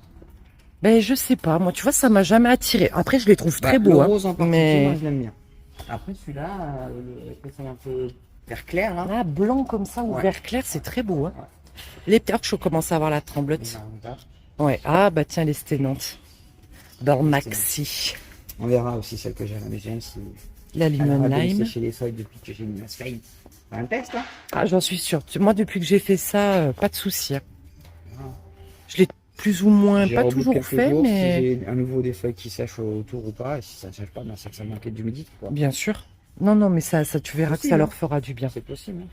Ben, je sais pas. Moi, tu vois, ça m'a jamais attiré. Après, je les trouve très beaux. Le Hein. rose en particulier, Mais... moi, je l'aime bien. Après, celui-là, c'est un peu vert clair, là. Ah, blanc comme ça ou Ouais. vert clair, c'est très beau. Hein. Les petits, je commence à avoir la tremblote. On Ouais. Ah, bah tiens, les sténantes. Dans Maxi. verra aussi celle que j'ai à la maison. Si La elle lemon aura lime. séché les feuilles depuis que j'ai mis ma spade. C'est un test, hein. Ah, j'en suis sûre. Moi, depuis que j'ai fait ça, pas de souci. Hein. Je l'ai plus ou moins, J'ai pas reboot toujours quelques fait, jours, mais... Si j'ai à nouveau des feuilles qui sèchent autour ou pas, et si ça ne sèche pas, ben c'est que ça manquait d'humidité, quoi. Bien sûr. Non, non, mais ça tu verras que Possible, ça hein. leur fera du bien. C'est possible, hein.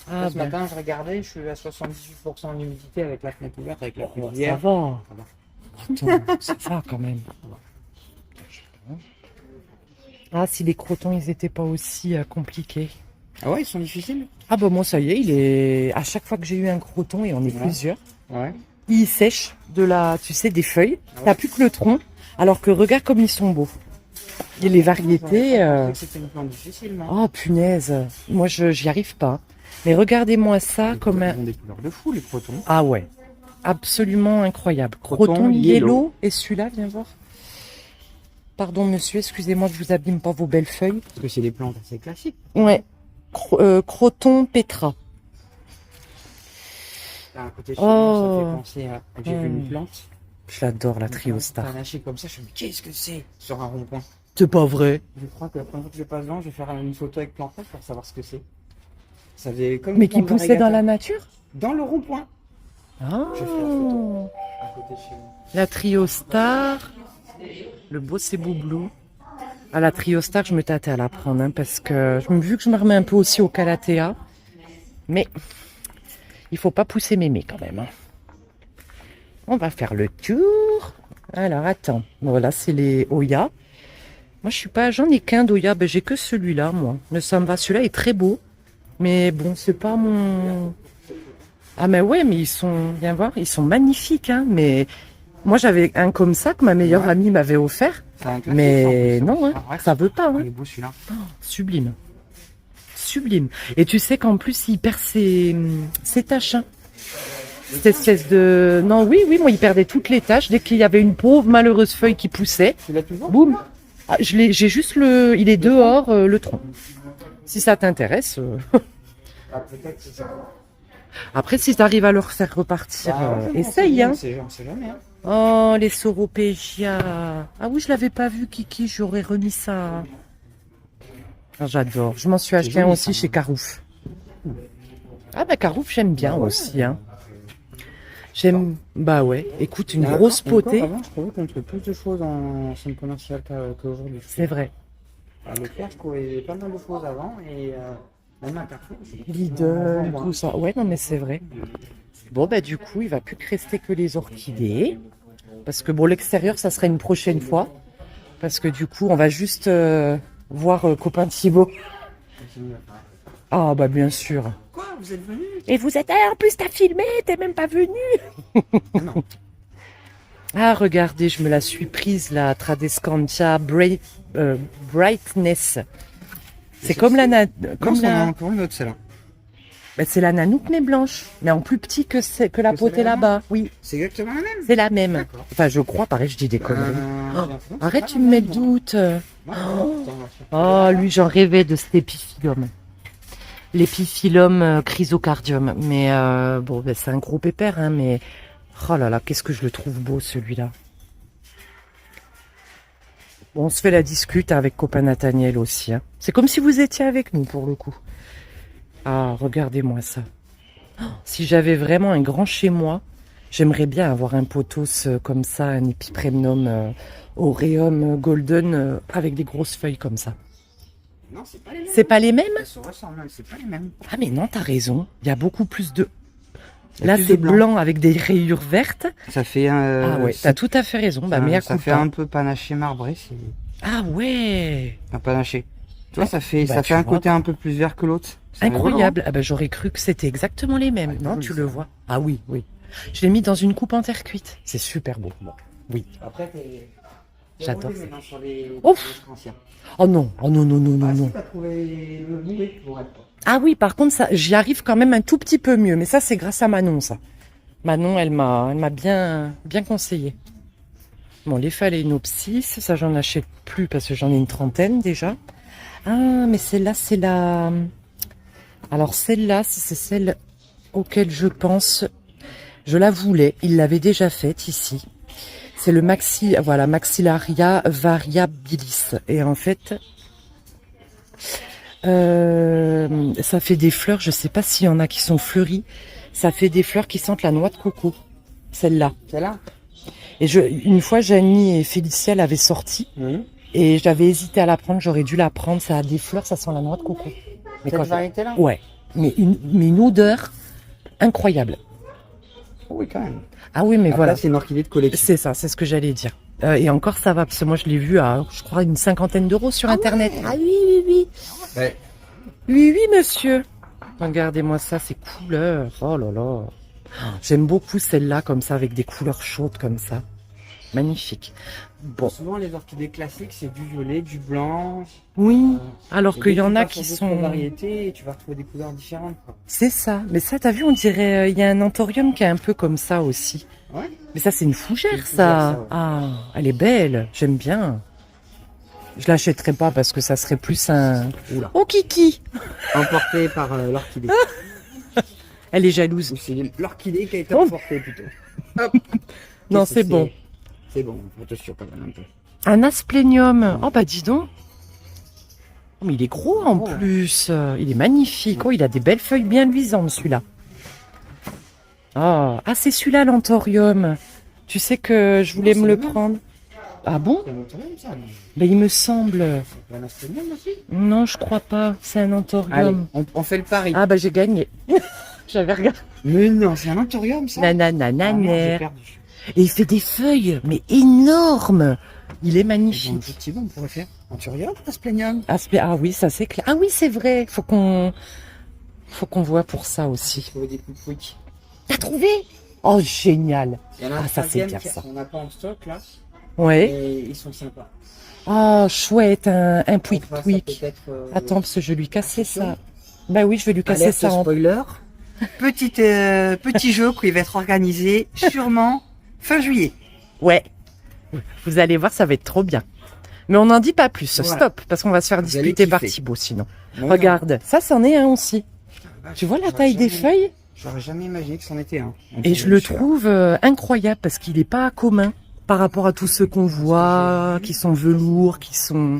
Ah, Ce ben, matin, je regardais, je suis à 78% d'humidité avec la fenêtre ouverte, avec la ça fourrière. va. Attends, ça va quand même. Ah, si les crotons, ils étaient pas aussi compliqués. Ah ouais, ils sont difficiles? Ah bah moi, ça y est, il est... À chaque fois que j'ai eu un croton, et on est Ouais. plusieurs, Ouais. il sèche de la, tu sais, des feuilles. Ah ouais. T'as plus que le tronc, alors que regarde comme ils sont beaux. Et les variétés... C'était une plante difficile, moi. Oh punaise, moi j'y arrive pas. Mais regardez-moi ça comme un... Ils ont des couleurs de fou, les crotons. Ah ouais, absolument incroyable. Croton Croton yellow. yellow. Et celui-là, viens voir. Pardon monsieur, excusez-moi, je vous abîme pas vos belles feuilles. Parce que c'est des plantes assez classiques. Ouais, croton pétra. Là, à côté de chez Oh. moi, ça fait penser à... J'ai vu une plante. Je l'adore la Triostar. Panaché comme ça, je me dis, qu'est-ce que c'est? Sur un rond-point. C'est pas vrai. Je crois que la première fois que je passe devant, je vais faire une photo avec plante pour savoir ce que c'est. Ça faisait comme Mais une qui plante poussait dans la variegateur. nature. Dans le rond-point. Ah, Je vais faire la photo. À côté de chez moi. la Triostar. Le beau c'est Boublou. À la Triostar, je me tâtais à la prendre hein, parce que vu que je me remets un peu aussi au Calathea, mais il faut pas pousser mémé quand même. Hein. On va faire le tour. Alors attends, voilà c'est les Oya. Moi je suis pas, j'en ai qu'un d'Oya, ben, j'ai que celui-là moi. Mais ça me va, celui-là est très beau, mais bon c'est pas mon. Ah mais ouais, mais ils sont, viens voir, ils sont magnifiques hein, mais. Moi, j'avais un comme ça que ma meilleure Ouais. amie m'avait offert. C'est un classique, Mais en plus, non, hein, Ah ouais. ça veut pas. Hein. Il est beau celui-là. Sublime. Sublime. Et tu sais qu'en plus, il perd ses taches. Hein. Cette espèce de... Non, oui, moi, il perdait toutes les taches. Dès qu'il y avait une pauvre malheureuse feuille qui poussait, Tu l'as toujours? boum. Ah, j'ai juste le... Il est dehors, le tronc. Si ça t'intéresse... Ah, peut-être c'est ça. Après, si tu arrives à le faire repartir, essaye. Hein. On sait jamais. Hein. Oh, les Sauropégia. Ah oui, je l'avais pas vu, Kiki. J'aurais remis ça. Ah, j'adore. Je m'en suis acheté un joli, aussi ça. chez Carouf. Ah bah Carouf, j'aime bien Bah ouais. aussi. Hein. J'aime... Bah ouais. Écoute, une Et grosse encore, potée. Avant, je trouvais qu'on trouvait plus de choses en centre commercial qu'aujourd'hui. C'est vrai. À Leclerc, je trouvais pas mal de choses avant et même à Carrefour. Lidl, tout ça. Ouais, non mais c'est vrai. Bon bah du coup, il va plus que rester que les orchidées. Parce que bon, l'extérieur, ça serait une prochaine fois. Parce que du coup, on va juste voir copain Thibaut. Ah bah bien sûr. Quoi? Vous êtes venu? Et vous êtes... Ah, en plus, t'as filmé, t'es même pas venu. Non. Ah, regardez, je me la suis prise, la Tradescantia Brightness. C'est comme la... Comme on a la... encore une autre, celle-là. Ben, c'est la nanouk nez blanche, mais en plus petit que la Que potée celle-là là-bas. Oui, C'est exactement la même. c'est la même. D'accord. Enfin, je crois, pareil, je dis des conneries. Non, Arrête, c'est tu pas me la mets même, le moi. doute. Ouais, Oh, lui, j'en rêvais de cet épiphyllum. L'épiphyllum chrysocardium. Mais bon, ben, c'est un gros pépère, hein, mais... Oh là là, qu'est-ce que je le trouve beau, celui-là. Bon, on se fait la discute avec copain Nathaniel aussi. Hein. C'est comme si vous étiez avec nous, pour le coup. Ah, regardez-moi ça. Si j'avais vraiment un grand chez moi, j'aimerais bien avoir un pothos comme ça, un Epipremnum aureum golden avec des grosses feuilles comme ça. Non, c'est pas les mêmes. C'est pas les mêmes? Elles se ressemblent, c'est pas les mêmes. Ah mais non, t'as raison. Il y a beaucoup plus de... Il y a Là, plus c'est de blanc. blanc avec des rayures vertes. Ça fait un. Ah ouais, t'as tout à fait raison. Bah, mais ça fait un peu panaché marbré. C'est Ah ouais, un panaché. Tu vois, ça fait, Bah, ça tu fait un vois. côté un peu plus vert que l'autre. C'est Incroyable. Ah bah, j'aurais cru que c'était exactement les mêmes. Ouais, Non, cool, tu ça. le vois. Ah oui, oui. Je l'ai mis dans une coupe en terre cuite. C'est super beau. Oui. Après, t'es. J'adore ça. Maintenant sur les. Ouf. les anciens. Oh non, oh non, non, non, non, Ah, non. si, t'as trouvé le boulet pour être. Ah oui, par contre, ça, j'y arrive quand même un tout petit peu mieux. Mais ça, c'est grâce à Manon, ça. Manon, elle m'a bien conseillé. Bon, les phalaenopsis, ça, j'en achète plus parce que j'en ai une trentaine déjà. Ah, mais celle-là, c'est la... Alors, celle-là, c'est celle auquel je pense... Je la voulais. Il l'avait déjà faite ici. C'est le Maxillaria variabilis. Et en fait... ça fait des fleurs, je sais pas s'il y en a qui sont fleuries. Ça fait des fleurs qui sentent la noix de coco. Celle-là. Celle-là. Et une fois, Janie et Félicia l'avaient sortie. Et j'avais hésité à la prendre, j'aurais dû la prendre. Ça a des fleurs, ça sent la noix de coco. Mais Cette quand variété-là. ouais, mais une odeur incroyable. Oui, quand même. Ah oui, mais Après, voilà. c'est une orchidée de collection. C'est ça, c'est ce que j'allais dire. Et encore, ça va, parce que moi, je l'ai vu à, je crois, une 50aine d'euros sur Internet. ouais. Ah oui, oui, oui. Ouais. Oui, oui, monsieur. Regardez-moi ça, ces couleurs. Oh là là. J'aime beaucoup celle-là, comme ça, avec des couleurs chaudes comme ça. Magnifique. Bon. Souvent, les orchidées classiques, c'est du violet, du blanc. Oui, alors Et qu'il y dès que en tu a passes qui sur d'autres sont... variétés, et tu vas retrouver des couleurs différentes. Quoi. C'est ça. Mais ça, t'as vu, on dirait... Il y a un anthorium qui est un peu comme ça aussi. Ouais. Mais ça, c'est une fougère, C'est une fougère, ça. ça, ouais. Ah, elle est belle. J'aime bien. Je l'achèterai pas parce que ça serait plus un... Oula. Oh, Kiki. Emporté par l'orchidée. Elle est jalouse. Ou c'est l'orchidée qui a été Oh. emportée plutôt. Hop. Non, Qu'est-ce que c'est bon. C'est bon, on te sûr quand même un peu. Un asplénium. Oh, bah dis donc. Oh, mais il est gros en plus. Il est magnifique. Oh, il a des belles feuilles bien luisantes, celui-là. Oh. Ah, c'est celui-là, l'anthorium. Tu sais que je voulais Non, me c'est le le même. prendre. Ah bon? C'est un anthorium, ça. Ben, il me semble. C'est un astronome aussi. Non, je crois pas. C'est un Allez, anthorium. on fait le pari. Ah, bah j'ai gagné. J'avais regardé. Mais non, c'est un anthorium, ça. Ah, merde, j'ai Nanana. perdu. Et il fait des feuilles, mais énormes. Il est Et donc, magnifique. effectivement, on pourrait faire anthurium, asplenium. Ah oui, ça c'est clair. Ah oui, c'est vrai. Faut qu'on voit pour ça aussi. Trouver des coups de quick. T'as trouvé? Oh, génial. Il y en a un Ah, ça, c'est troisième bien, qui- ça. On n'a pas en stock là. Ouais. Et ils sont sympas. Oh, chouette, un On pouic fera ça pouic. peut-être, Attends, parce que je vais lui casser ça. Bah oui, je vais lui casser alerte ça en... spoiler. Petit jeu qui va être organisé sûrement fin juillet. Ouais. Vous allez voir, ça va être trop bien. Mais on n'en dit pas plus. Voilà. Stop, parce qu'on va se faire Vous allez disputer par kiffer. Thibaut sinon. Non, Regarde, ça, c'en est un aussi. non. Tu vois la J'aurais taille des jamais- feuilles? J'aurais jamais imaginé que c'en était un. Et je le trouve incroyable parce qu'il n'est pas commun par rapport à tous ceux qu'on voit, qui sont velours, qui sont...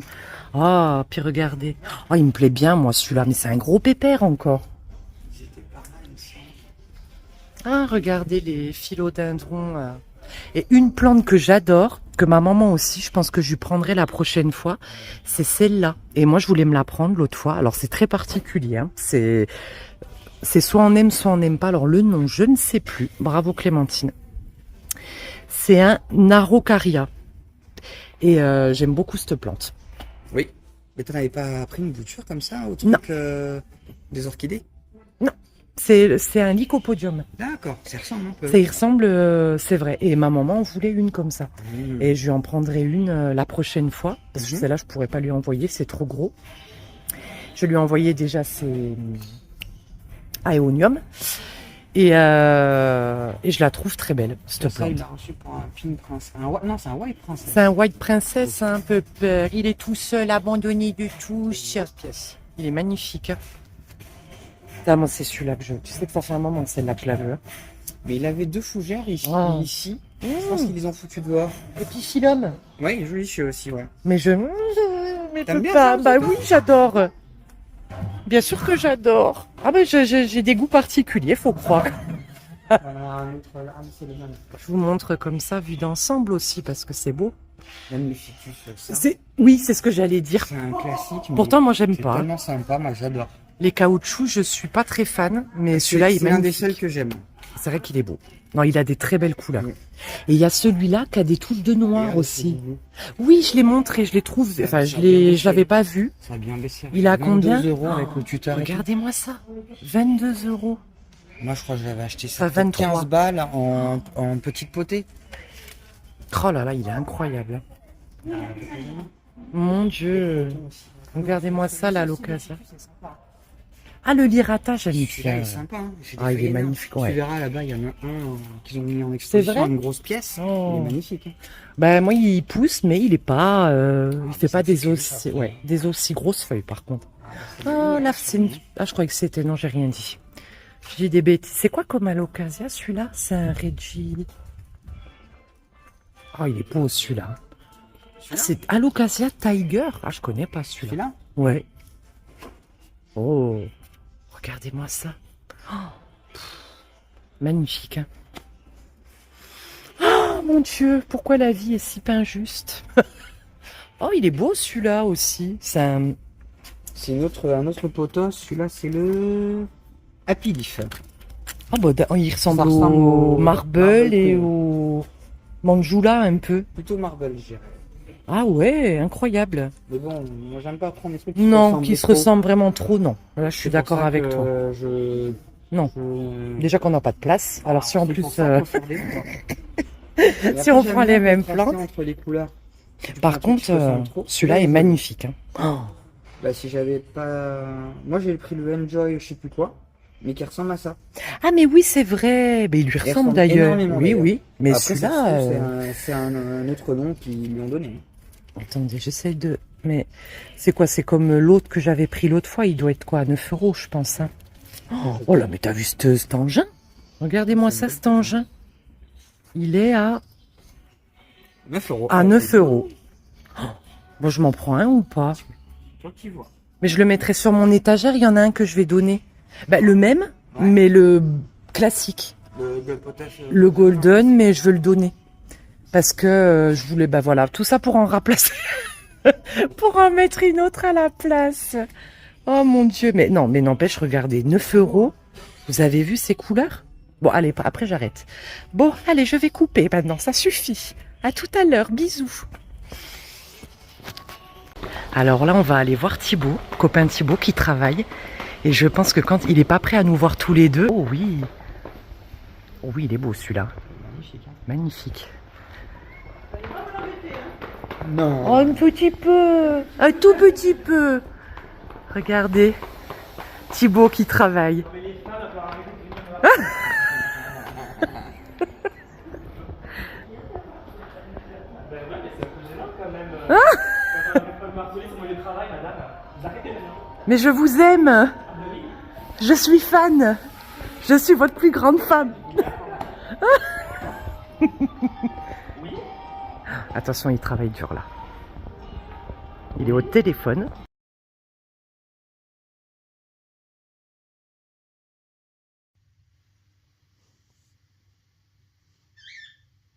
Ah, puis regardez. Oh, il me plaît bien, moi, celui-là. Mais c'est un gros pépère encore. Ah, regardez les philodendrons. Et une plante que j'adore, que ma maman aussi, je pense que je lui prendrai la prochaine fois, c'est celle-là. Et moi, je voulais me la prendre l'autre fois. Alors, c'est très particulier. Hein. C'est soit on aime, soit on n'aime pas. Alors, le nom, je ne sais plus. Bravo, Clémentine. C'est un Araucaria. Et j'aime beaucoup cette plante. Oui. Mais t'en avais pas pris une bouture comme ça au Non. truc des orchidées? C'est un lycopodium. D'accord, ça ressemble un peu. Ça y ressemble, c'est vrai. Et ma maman en voulait une comme ça. Mmh. Et je lui en prendrai une la prochaine fois. Parce que Mhm. celle-là, je pourrais pas lui envoyer, c'est trop gros. Je lui ai envoyé déjà ses aéoniums. Et je la trouve très belle, cette Ça, il plante. l'a reçu pour un pink prince. Non, c'est un white princess. C'est un white princess, un peu peur. Il est tout seul, abandonné de tous. Pièce. Il est magnifique. Ah, moi, c'est celui-là que je... Tu sais que ça fait un moment que celle-là que je la veux. Mais il avait deux fougères ici. Oh. ici. Je pense qu'ils les ont foutus dehors. Épiphyllum. Oui, joli cheveu aussi, ouais. Mais mais T'aimes peux bien pas. ça, Bah c'est oui, j'adore. Bien sûr que j'adore. Ah ben j'ai des goûts particuliers, faut croire. Un autre, ah, mais c'est le même. Je vous montre comme ça, vu d'ensemble aussi, parce que c'est beau. Même le ficus, ça. Oui, c'est ce que j'allais dire. C'est un classique. Mais Pourtant, moi, j'aime c'est pas. tellement sympa, moi j'adore. Les caoutchoucs, je suis pas très fan, mais celui-là, il est C'est un des magnifique. seuls que j'aime. C'est vrai qu'il est beau. Non, il a des très belles couleurs. Oui. Et il y a celui-là qui a des touches de noir Regarde, aussi. c'est- Oui, je l'ai montré, je l'ai trouvé. Enfin, Ça a bien baissé. je l'avais pas vu. Ça a bien baissé. Il a combien 22 € avec le tuteur. et tout. Regardez-moi ça. 22 €. Moi je crois que j'avais acheté Ça, ça pour 23. 15 balles en petite potée. Oh là là, il est incroyable. Mon Dieu. Regardez-moi ça, là, à l'occasion. Ah, le lirata, j'aime Celui-là bien. est sympa. Hein. J'ai des Ah, il est feuilles magnifique, énormes. ouais. Tu verras là-bas, il y en a un qu'ils ont mis en exposition, vrai une grosse pièce. Oh. Il est magnifique. Hein. Ben, moi, il pousse, mais il est pas, il fait pas ça, des c'est aussi, ça. ouais, des aussi grosses feuilles, par contre. Oh, là, c'est une... Ah, je croyais que c'était, non, j'ai rien dit. J'ai dit des bêtises. C'est quoi comme alocasia, celui-là? C'est un Reggie. Oh, il est beau, celui-là. Ah, c'est alocasia tiger. Ah, je connais pas celui-là. Celui-là Ouais. Oh, regardez-moi ça. Oh, magnifique, hein. Oh, mon Dieu, pourquoi la vie est si pas injuste? Oh, il est beau, celui-là aussi. C'est un... C'est un autre potos. Celui-là, c'est le Happy Leaf. Oh, bah, il ressemble Ça ressemble au au Marble Marble et Queen. au Manjula un peu. Plutôt Marble, je dirais. Ah ouais, incroyable. Mais bon, moi j'aime pas prendre des trucs Non, qui se trop. ressemblent vraiment trop, non. Là, je suis C'est pour d'accord ça avec que toi. Je... Non. je- Déjà qu'on n'a pas de place. Alors si en C'est plus, pour ça qu'il faut faire des plans. Et si après, on j'aime prend les bien mêmes contraster plantes. entre les couleurs. Si tu prends Par un truc contre, qui se ressemble trop, celui-là ouais, est magnifique, hein. Oh. Bah si j'avais pas... Moi j'ai pris le Enjoy, je sais plus quoi, mais qui ressemble à ça. Ah mais oui, c'est vrai. Mais il lui ressemble ressemble d'ailleurs. énormément, Oui, d'ailleurs. oui. Mais Après, ça se celui-là. trouve, c'est un autre nom qu'ils lui ont donné. Attendez, j'essaye de. Mais c'est quoi? C'est comme l'autre que j'avais pris l'autre fois. Il doit être quoi? 9 €, je pense. Hein. Oh là, mais t'as vu cet engin? Regardez-moi ça, cet engin. Il est à 9 €. à 9 €. Bon, je m'en prends un ou pas? Toi qui vois. Mais je le mettrai sur mon étagère. Il y en a un que je vais donner. Bah, le même, Ouais. mais le classique. Le potage... Le golden, mais je veux le donner. Parce que je voulais, bah voilà, tout ça pour en remplacer. Pour en mettre une autre à la place. Oh mon Dieu, mais non, mais n'empêche, regardez, 9 €. Vous avez vu ces couleurs? Bon, allez, après j'arrête. Bon, allez, je vais couper maintenant, ça suffit. À tout à l'heure, bisous. Alors là, on va aller voir Thibaut, copain Thibaut qui travaille. Et je pense que quand il est pas prêt à nous voir tous les deux... Oh oui. Oh oui, il est beau celui-là. Magnifique. Hein. Magnifique. Non. Oh, un petit peu. Un tout petit peu. Regardez. Thibaut qui travaille. Mais je vous aime. Je suis fan. Je suis votre plus grande fan. Attention, il travaille dur là. Il est au téléphone.